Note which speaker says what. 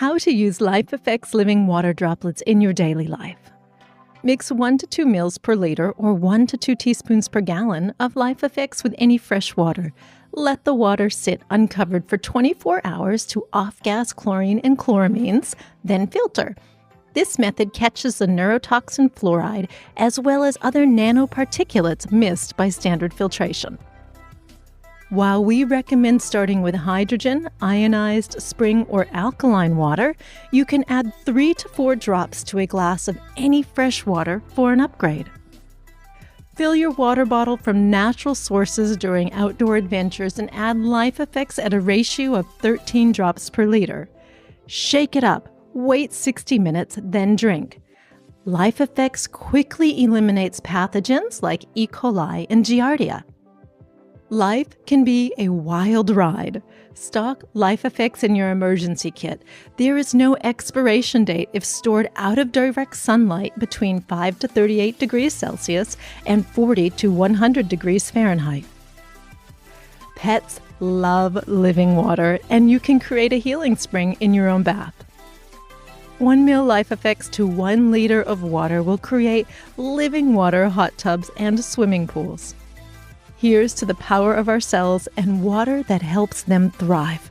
Speaker 1: How to use LifeFX living water droplets in your daily life. Mix 1 to 2 mL per liter or 1 to 2 teaspoons per gallon of LifeFX with any fresh water. Let the water sit uncovered for 24 hours to off-gas chlorine and chloramines, then filter. This method catches the neurotoxin fluoride as well as other nanoparticulates missed by standard filtration. While we recommend starting with hydrogen, ionized, spring, or alkaline water, you can add 3 to 4 drops to a glass of any fresh water for an upgrade. Fill your water bottle from natural sources during outdoor adventures and add LifeFX at a ratio of 13 drops per liter. Shake it up, wait 60 minutes, then drink. LifeFX quickly eliminates pathogens like E. coli and Giardia. Life can be a wild ride. Stock LifeFX in your emergency kit. There is no expiration date if stored out of direct sunlight between 5 to 38 degrees Celsius and 40 to 100 degrees Fahrenheit. Pets love living water, and you can create a healing spring in your own bath. 1 ml LifeFX to 1 liter of water will create living water hot tubs and swimming pools. Here's to the power of our cells and water that helps them thrive.